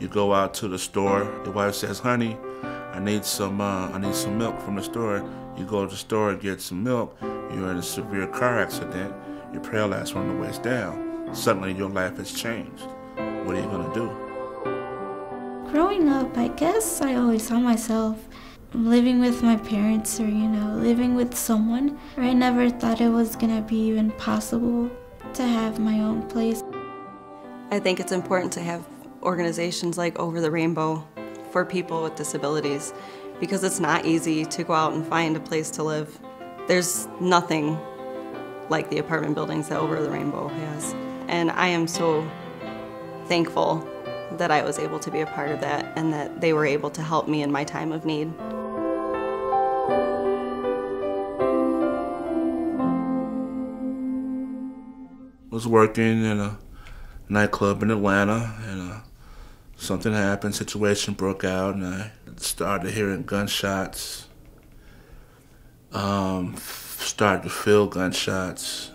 You go out to the store, your wife says, honey, I need some milk from the store. You go to the store and get some milk, you're in a severe car accident, your paralyzed from the waist down. Suddenly your life has changed. What are you gonna do? Growing up, I guess I always saw myself living with my parents or, living with someone. I never thought it was gonna be even possible to have my own place. I think it's important to have organizations like Over the Rainbow for people with disabilities because it's not easy to go out and find a place to live. There's nothing like the apartment buildings that Over the Rainbow has. And I am so thankful that I was able to be a part of that and that they were able to help me in my time of need. I was working in a nightclub in Atlanta, and something happened, situation broke out, and I started hearing gunshots, started to feel gunshots,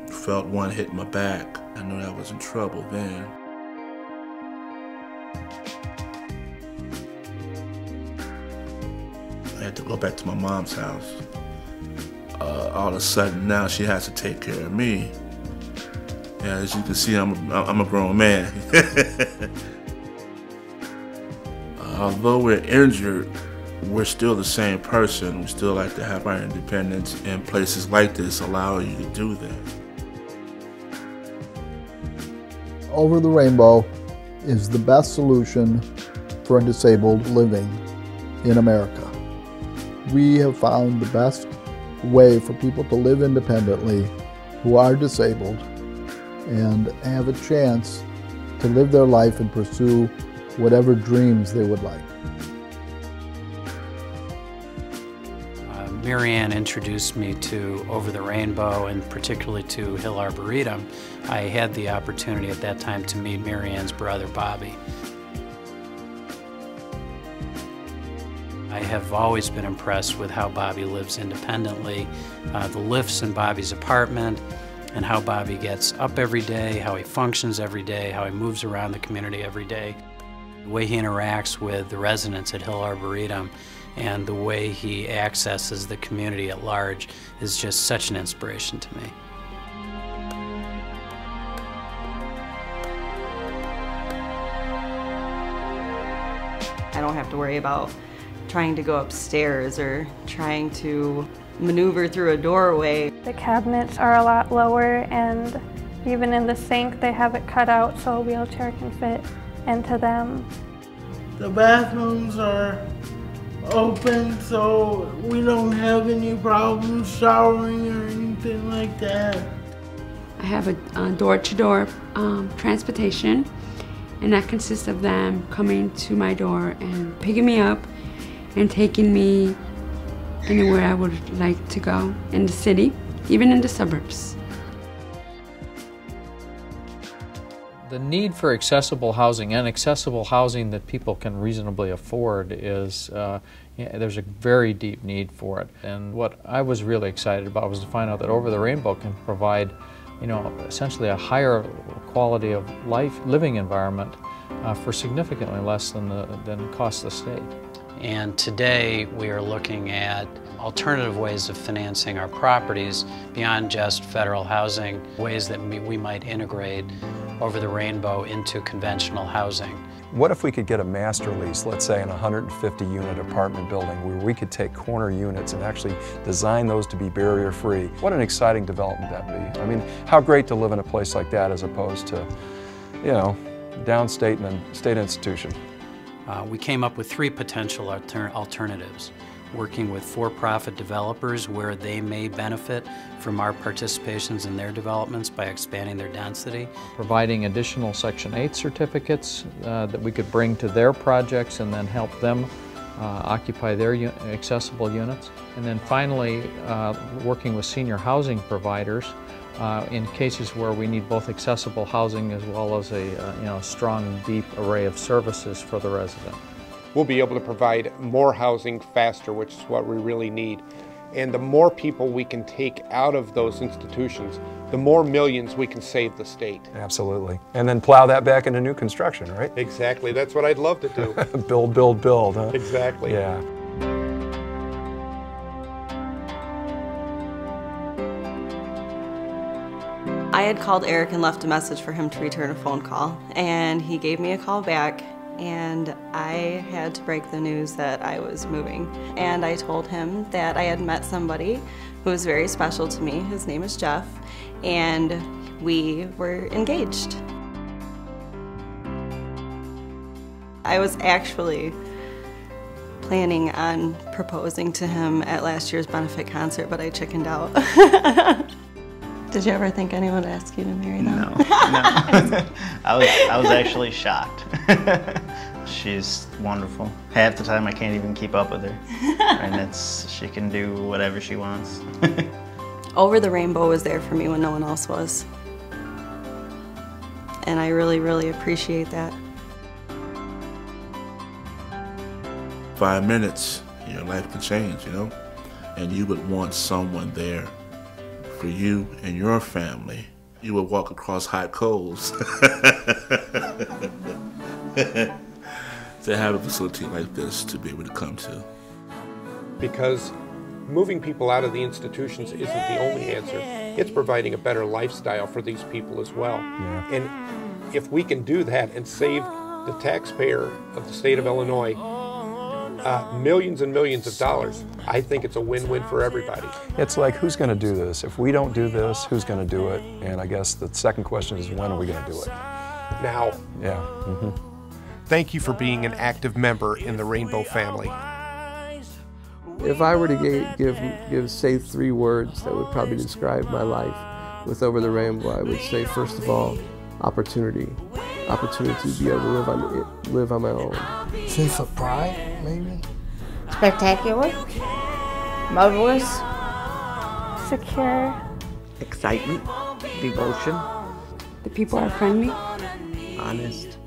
felt one hit my back. I knew I was in trouble then. I had to go back to my mom's house. All of a sudden now she has to take care of me. Yeah, as you can see, I'm a grown man. Although we're injured, we're still the same person. We still like to have our independence, and places like this allow you to do that. Over the Rainbow is the best solution for disabled living in America. We have found the best way for people to live independently who are disabled and have a chance to live their life and pursue whatever dreams they would like. Mary Ann introduced me to Over the Rainbow and particularly to Hill Arboretum. I had the opportunity at that time to meet Mary Ann's brother, Bobby. I have always been impressed with how Bobby lives independently, the lifts in Bobby's apartment, and how Bobby gets up every day, how he functions every day, how he moves around the community every day. The way he interacts with the residents at Hill Arboretum and the way he accesses the community at large is just such an inspiration to me. I don't have to worry about trying to go upstairs or trying to maneuver through a doorway. The cabinets are a lot lower, and even in the sink they have it cut out so a wheelchair can fit into them. The bathrooms are open, so we don't have any problems showering or anything like that. I have a door-to-door transportation, and that consists of them coming to my door and picking me up and taking me anywhere I would like to go in the city, even in the suburbs. The need for accessible housing and accessible housing that people can reasonably afford is, there's a very deep need for it. And what I was really excited about was to find out that Over the Rainbow can provide, essentially a higher quality of living environment for significantly less than it costs the state. And today we are looking at alternative ways of financing our properties beyond just federal housing, ways that we might integrate Over the Rainbow into conventional housing. What if we could get a master lease, let's say in a 150-unit apartment building, where we could take corner units and actually design those to be barrier-free? What an exciting development that'd be. I mean, how great to live in a place like that as opposed to, downstate in a state institution. We came up with 3 potential alternatives. Working with for-profit developers where they may benefit from our participations in their developments by expanding their density. Providing additional Section 8 certificates that we could bring to their projects and then help them occupy their accessible units. And then finally, working with senior housing providers in cases where we need both accessible housing as well as a strong, deep array of services for the resident. We'll be able to provide more housing faster, which is what we really need. And the more people we can take out of those institutions, the more millions we can save the state. Absolutely. And then plow that back into new construction, right? Exactly. That's what I'd love to do. Build, build, build, huh? Exactly. Yeah. I had called Eric and left a message for him to return a phone call, and he gave me a call back, and I had to break the news that I was moving. And I told him that I had met somebody who was very special to me. His name is Jeff, and we were engaged. I was actually planning on proposing to him at last year's benefit concert, but I chickened out. Did you ever think anyone would ask you to marry them? No, no. I was actually shocked. She's wonderful. Half the time I can't even keep up with her. And she can do whatever she wants. Over the Rainbow was there for me when no one else was. And I really, really appreciate that. 5 minutes, your life can change, you know? And you would want someone there for you and your family. You would walk across hot coals to have a facility like this to be able to come to. Because moving people out of the institutions isn't the only answer. It's providing a better lifestyle for these people as well. Yeah. And if we can do that and save the taxpayer of the state of Illinois millions and millions of dollars, I think it's a win-win for everybody. It's like, who's going to do this? If we don't do this, who's going to do it? And I guess the second question is, when are we going to do it? Now. Yeah. Mm-hmm. Thank you for being an active member in the Rainbow family. If I were to say 3 words that would probably describe my life with Over the Rainbow, I would say, first of all, opportunity. Opportunity to be able to live on my own. Sense of pride, maybe? Spectacular. Marvelous. Secure. Excitement. Devotion. The people are friendly. Honest.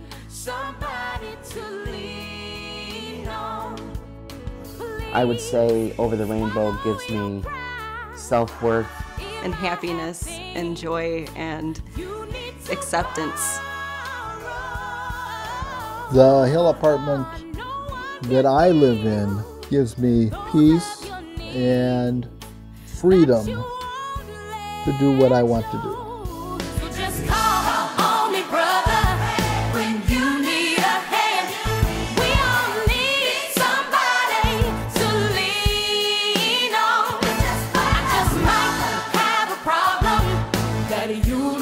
I would say Over the Rainbow gives me self-worth. And happiness and joy and acceptance. The Hill apartment that I live in gives me peace and freedom to do what I want to do. You